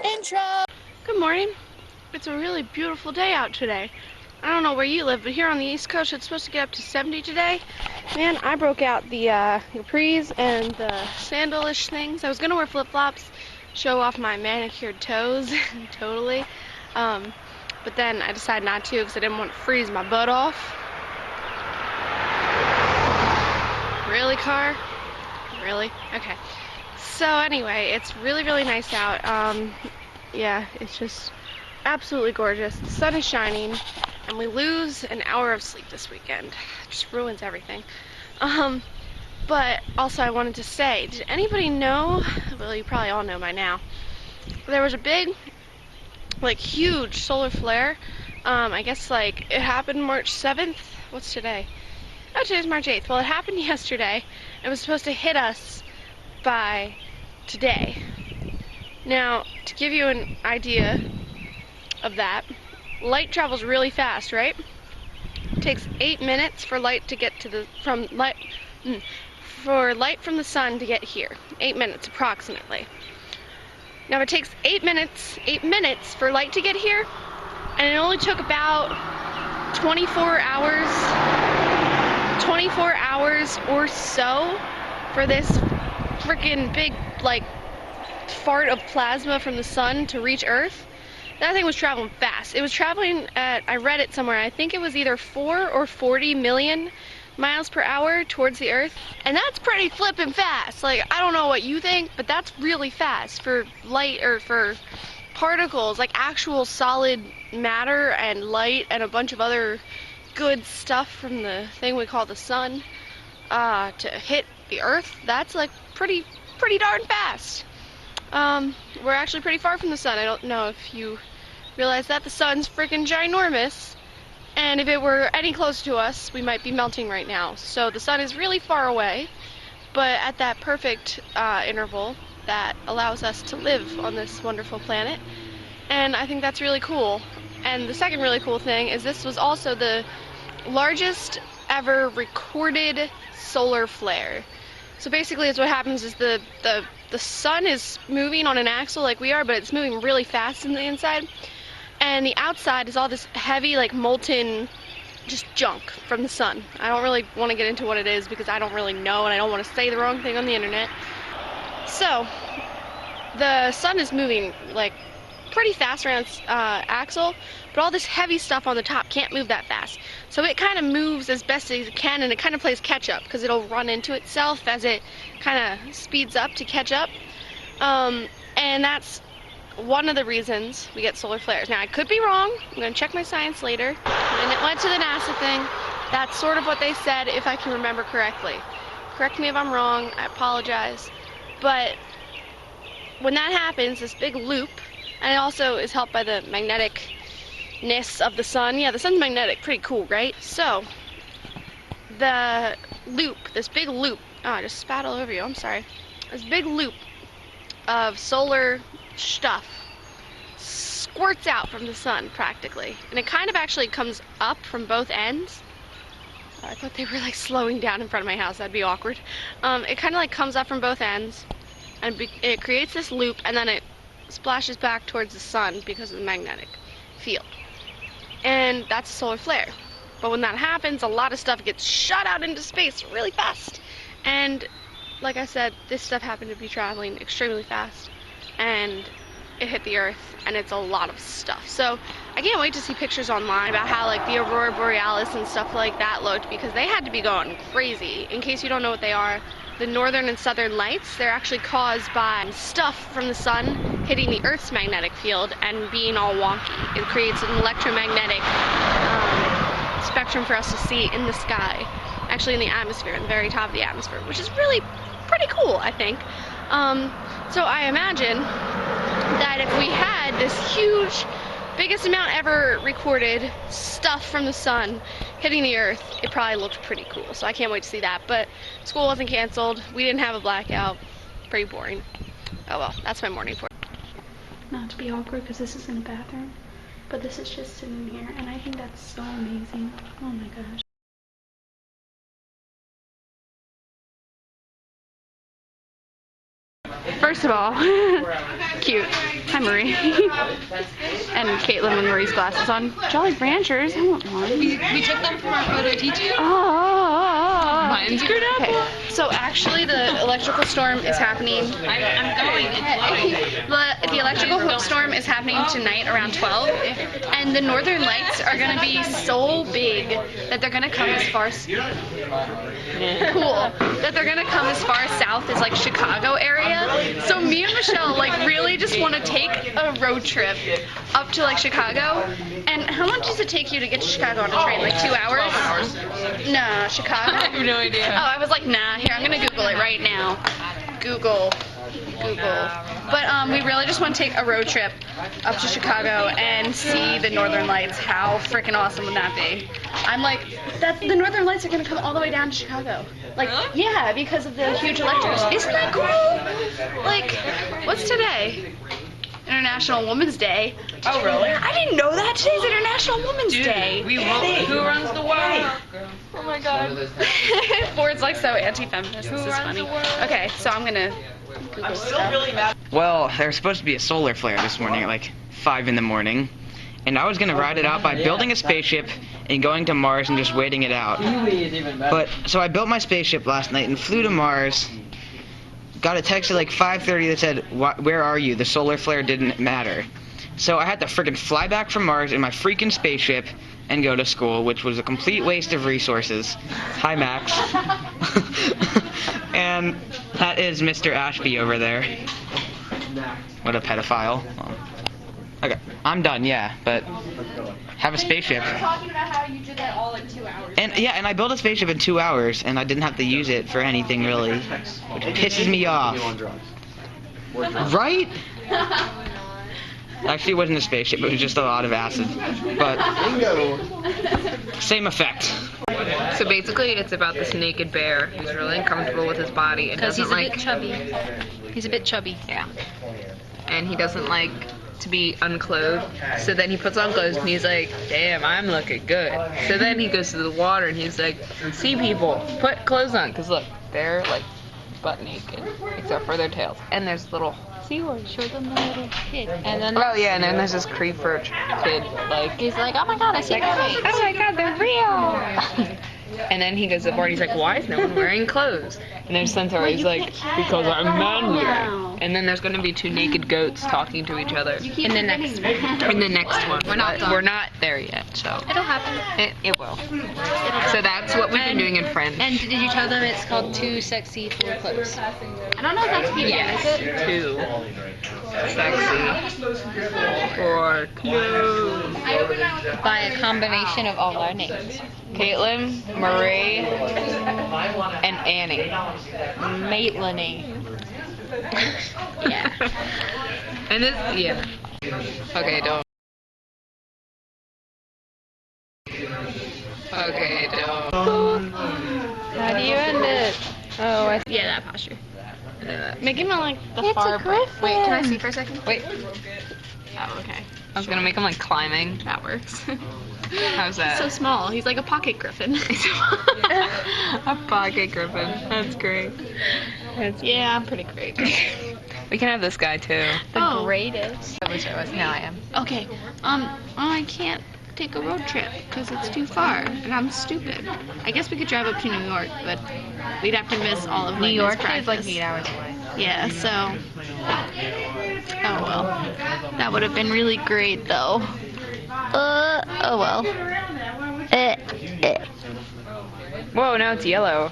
Intro! Good morning. It's a really beautiful day out today. I don't know where you live, but here on the East Coast it's supposed to get up to 70 today. Man, I broke out the capris and the sandal-ish things. I was gonna wear flip-flops, show off my manicured toes, totally. But then I decided not to because I didn't want to freeze my butt off. Really, car? Really? Okay. So anyway, it's really, really nice out. Yeah, it's just absolutely gorgeous. The sun is shining, and we lose an hour of sleep this weekend. It just ruins everything. But also I wanted to say, did anybody know, well, you probably all know by now, there was a big, like, huge solar flare. I guess, like, it happened March 7th. What's today? Oh, today's March 8th. Well, it happened yesterday. It was supposed to hit us by today. Now, to give you an idea of that, light travels really fast, right? It takes 8 minutes for light to get to the for light from the sun to get here. 8 minutes approximately. Now it takes 8 minutes for light to get here, and it only took about 24 hours or so for this freaking big, like, fart of plasma from the sun to reach Earth. That thing was traveling fast. It was traveling at, I read it somewhere, I think it was either 4 or 40 million miles per hour towards the Earth. And that's pretty flippin' fast. Like, I don't know what you think, but that's really fast for light, or for particles, like actual solid matter and light and a bunch of other good stuff from the thing we call the sun, to hit the Earth. That's like pretty darn fast. We're actually pretty far from the sun. I don't know if you realize that. The sun's freaking ginormous, and if it were any closer to us, we might be melting right now. So the sun is really far away, but at that perfect interval that allows us to live on this wonderful planet, and I think that's really cool. And the second really cool thing is this was also the largest ever recorded solar flare. So basically, it's what happens is the sun is moving on an axle like we are, but it's moving really fast in the inside. And the outside is all this heavy, like, molten just junk from the sun. I don't really want to get into what it is because I don't really know, and I don't want to say the wrong thing on the internet. So, the sun is moving, like, pretty fast around its axle, but all this heavy stuff on the top can't move that fast. So it kind of moves as best as it can, and it kind of plays catch up because it'll run into itself as it kind of speeds up to catch up. And that's one of the reasons we get solar flares. Now, I could be wrong. I'm going to check my science later. And it went to the NASA thing. That's sort of what they said, if I can remember correctly. Correct me if I'm wrong. I apologize. But when that happens, this big loop, and it also is helped by the magneticness of the sun. Yeah, the sun's magnetic. Pretty cool, right? So, the loop, this big loop, oh, I just spat all over you, I'm sorry. This big loop of solar stuff squirts out from the sun, practically. And it kind of actually comes up from both ends. I thought they were, like, slowing down in front of my house. That'd be awkward. It kind of, like, comes up from both ends, and it creates this loop, and then it splashes back towards the sun because of the magnetic field. And that's a solar flare. But when that happens, a lot of stuff gets shot out into space really fast. And like I said, this stuff happened to be traveling extremely fast, and it hit the Earth, and it's a lot of stuff. So I can't wait to see pictures online about how, like, the Aurora Borealis and stuff like that looked, because they had to be going crazy. In case you don't know what they are, the northern and southern lights, they're actually caused by stuff from the sun hitting the Earth's magnetic field and being all wonky. It creates an electromagnetic spectrum for us to see in the sky, actually in the atmosphere, in the very top of the atmosphere, which is really pretty cool, I think. So I imagine that if we had this huge, biggest amount ever recorded stuff from the sun hitting the Earth, it probably looked pretty cool. So I can't wait to see that. But school wasn't canceled. We didn't have a blackout. Pretty boring. Oh well, that's my morning for. Not to be awkward because this is in the bathroom, but this is just sitting here, and I think that's so amazing. Oh my gosh. First first of all, cute. Hi, Marie. And Caitlin with Marie's glasses on. Jolly Ranchers. I want one. We took them from our photo teacher. Oh. Mine's screwed up. Okay. So actually, the electrical storm is happening. I'm going. It's loading. The electrical storm is happening tonight around 12, and the northern lights are going to be so big that they're going to come as far that they're going to come as far south as like Chicago area. So me and Michelle like really just want to take a road trip up to like Chicago. And how long does it take you to get to Chicago on a train? Like 2 hours? No, Chicago? I have no idea. Oh, I was like, nah. Here, I'm going to Google it right now. Google. But we really just want to take a road trip up to Chicago and see the Northern Lights. How freaking awesome would that be? I'm like, the Northern Lights are going to come all the way down to Chicago. Like, yeah, because of the huge electrics. Isn't that cool? Like, what's today? International Women's Day. Oh, really? I didn't know that. Today's International Women's Day. Who runs the world? Oh my god. Ford's like so anti-feminist. This is funny. Okay, so I'm going to Google stuff. Well, there was supposed to be a solar flare this morning at like 5 in the morning, and I was gonna ride it out by building a spaceship and going to Mars and just waiting it out. But so I built my spaceship last night and flew to Mars. Got a text at like 5:30 that said, "Where are you? The solar flare didn't matter." So I had to freaking fly back from Mars in my freaking spaceship and go to school, which was a complete waste of resources. Hi, Max. And that is Mr. Ashby over there. What a pedophile. Okay, I'm done, yeah, but have a spaceship. You're talking about how you did that all in 2 hours. And yeah, and I built a spaceship in 2 hours, and I didn't have to use it for anything really, which pisses me off. Right? Actually, it wasn't a spaceship, it was just a lot of acid. But same effect. So basically, it's about this naked bear who's really uncomfortable with his body and doesn't like. chubby. He's a bit chubby. Yeah. And he doesn't like to be unclothed. So then he puts on clothes and he's like, damn, I'm looking good. So then he goes to the water and he's like, sea people, put clothes on. Because look, they're like butt naked, except for their tails. And there's little seahorse. Show them the little kid. And then Oh yeah, and then there's this creeper kid, like, he's like, oh my god, I see mermaids. oh my god, they're real! And then he goes to the bar and he's like, why is no one wearing clothes? And there's Centaur, he's like, because I'm manly. And then there's going to be 2 naked goats talking to each other. In the next one. In the next one. We're not But done. we're not there yet, so. It'll happen. It will. So that's what we've been doing in Friends. And did you tell them it's called Too Sexy for Clothes? I don't know if that's PBS. Yes, Is it? 2 sexy for clothes. By a combination of all our names. Caitlin, Marie, and Annie. Maitland. Yeah. And this, yeah. Okay, don't. Okay, don't. How do you end it? Oh, I Yeah, that posture. see. Make him like the It's far a griffin. Wait, can I see for a second? Wait, Oh, okay. I was gonna make him like climbing. That works. How's that? So small. He's like a pocket griffin. A pocket griffin. That's great. Yeah, I'm pretty great. We can have this guy too. The greatest. I wish I was. Now I am. Okay. I can't take a road trip because it's too far and I'm stupid. I guess we could drive up to New York, but we'd have to miss all of New York practice. is like 8 hours away. Yeah, so. Oh well. That would have been really great though. Oh well. Whoa, now it's yellow.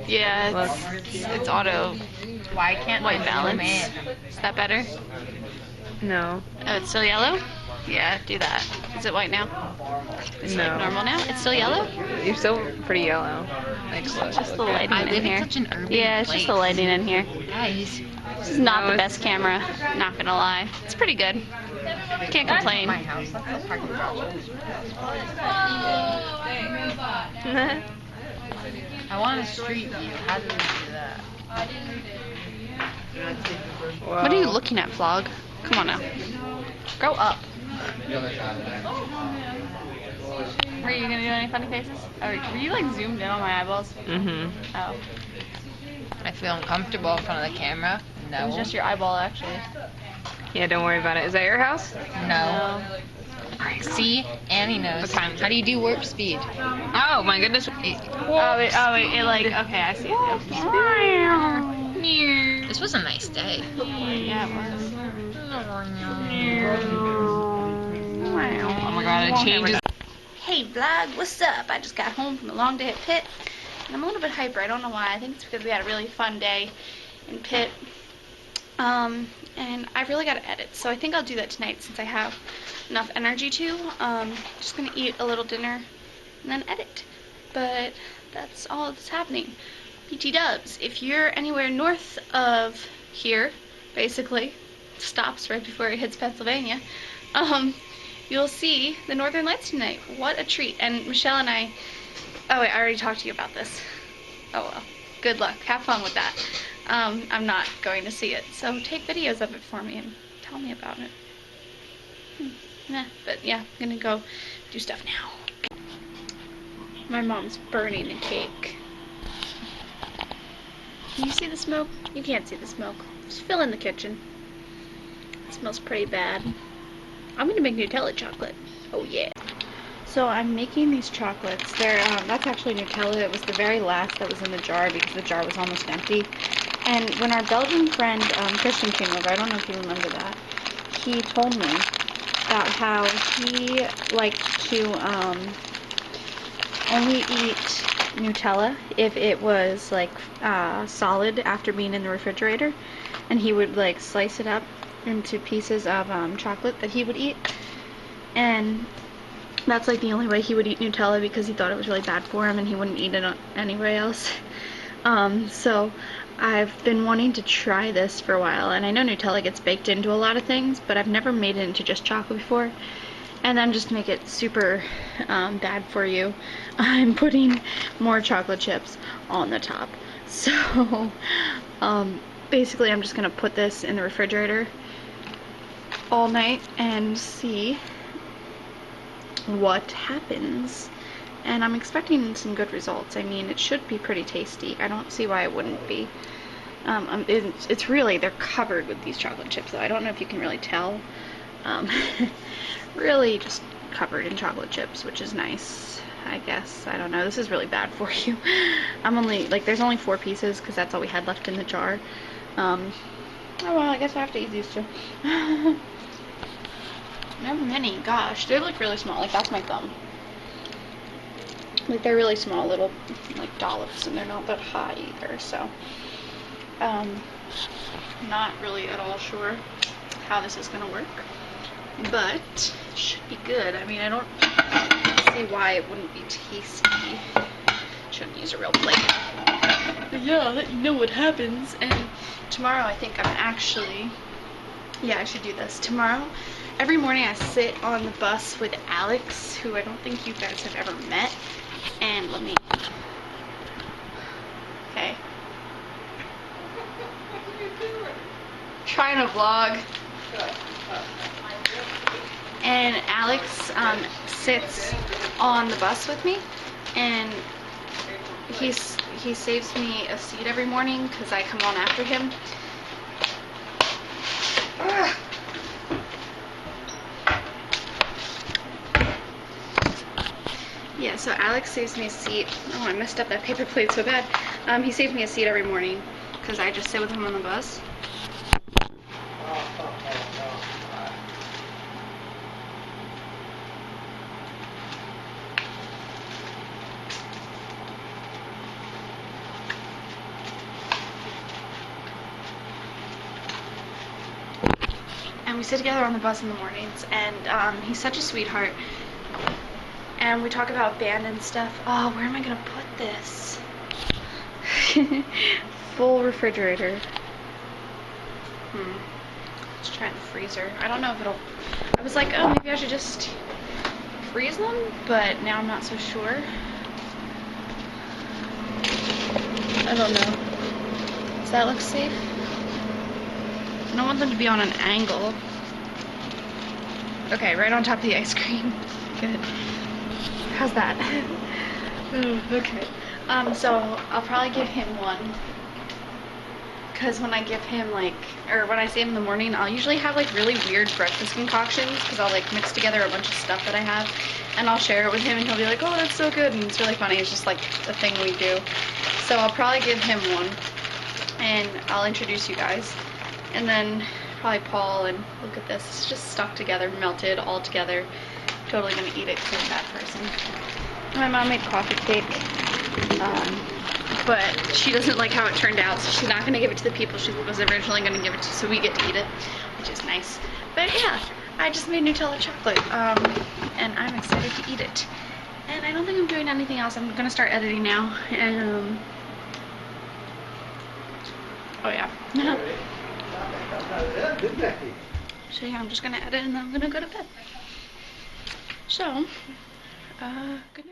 Yeah, it's auto Why can't white balance. Is that better? No. Oh, it's still yellow? Yeah, do that. Is it white now? It's No. like normal now? It's still yellow? You're still pretty yellow. Like, look, Just the look lighting at- in here. such an urban Yeah, it's just the lighting in here. Guys. This is not No, the it's- best camera, not gonna lie. It's pretty good. Can't complain. My house. That's the parking garage. I want a street view. How do we do that? What are you looking at, vlog? Come on now. Grow up. Were you gonna do any funny faces? Or were you like zoomed in on my eyeballs? Mhm. Oh. I feel uncomfortable in front of the camera. It was just your eyeball, actually. Yeah, don't worry about it. Is that your house? No. See? Annie knows. What time is it? How do you do warp speed? Oh my goodness. It like, okay, I see it. This was a nice day. Yeah, it was. Oh my god, it changes. Hey vlog, what's up? I just got home from a long day at Pitt, and I'm a little bit hyper. I don't know why. I think it's because we had a really fun day in Pitt. And I really got to edit, so I think I'll do that tonight since I have enough energy to. Just gonna eat a little dinner and then edit. But that's all that's happening. PT Dubs, if you're anywhere north of here, basically, stops right before it hits Pennsylvania, you'll see the Northern Lights tonight. What a treat. And Michelle and I, oh wait, I already talked to you about this. Oh well, good luck. Have fun with that. I'm not going to see it, so take videos of it for me and tell me about it. But yeah, I'm gonna go do stuff now. My mom's burning a cake. Can you see the smoke? You can't see the smoke. Just fill in the kitchen. It smells pretty bad. I'm gonna make Nutella chocolate. Oh yeah. So I'm making these chocolates. They're that's actually Nutella. It was the very last that was in the jar because the jar was almost empty. And when our Belgian friend Christian came over, I don't know if you remember that, he told me about how he liked to only eat Nutella if it was like solid after being in the refrigerator, and he would like slice it up into pieces of chocolate that he would eat, and that's like the only way he would eat Nutella because he thought it was really bad for him and he wouldn't eat it anywhere else. So I've been wanting to try this for a while, and I know Nutella gets baked into a lot of things, but I've never made it into just chocolate before. And then just to make it super bad for you, I'm putting more chocolate chips on the top. So basically I'm just gonna put this in the refrigerator all night and see what happens. And I'm expecting some good results. I mean, it should be pretty tasty. I don't see why it wouldn't be. It's really, they're covered with these chocolate chips, though. I don't know if you can really tell. Really just covered in chocolate chips, which is nice, I guess. I don't know. This is really bad for you. I'm only, like, there's only 4 pieces because that's all we had left in the jar. Oh, well, I guess I have to eat these 2. They're mini, gosh. They look really small. Like, that's my thumb. Like, they're really small little, like, dollops, and they're not that high either, so, not really at all sure how this is gonna work, but it should be good. I mean, I don't see why it wouldn't be tasty. Shouldn't use a real plate. But yeah, I'll let you know what happens, and tomorrow I think I'm actually, yeah, I should do this. Tomorrow, every morning I sit on the bus with Alex, who I don't think you guys have ever met. And let me, okay, trying to vlog, and Alex sits on the bus with me, and he saves me a seat every morning because I come on after him. Ugh. Yeah, so Alex saves me a seat. Oh, I messed up that paper plate so bad. He saves me a seat every morning because I just sit with him on the bus. And we sit together on the bus in the mornings, and he's such a sweetheart. And we talk about band and stuff. Oh, where am I gonna put this? Full refrigerator. Let's try the freezer. I don't know if it'll, I was like, oh, maybe I should just freeze them, but now I'm not so sure. I don't know. Does that look safe? I don't want them to be on an angle. Okay, right on top of the ice cream. Good. How's that? Okay. So I'll probably give him one. because when I give him like, or when I see him in the morning, I'll usually have like really weird breakfast concoctions because I'll like mix together a bunch of stuff that I have and I'll share it with him and he'll be like, oh, that's so good, and it's really funny. It's just like a thing we do. So I'll probably give him one and I'll introduce you guys, and then probably Paul. And look at this, it's just stuck together, melted all together. Totally gonna eat it because I'm that person. My mom made coffee cake, but she doesn't like how it turned out, so she's not gonna give it to the people she was originally gonna give it to, so we get to eat it, which is nice. But yeah, I just made Nutella chocolate, and I'm excited to eat it. And I don't think I'm doing anything else. I'm gonna start editing now, and oh yeah. So yeah, I'm just gonna edit and then I'm gonna go to bed. So, good night.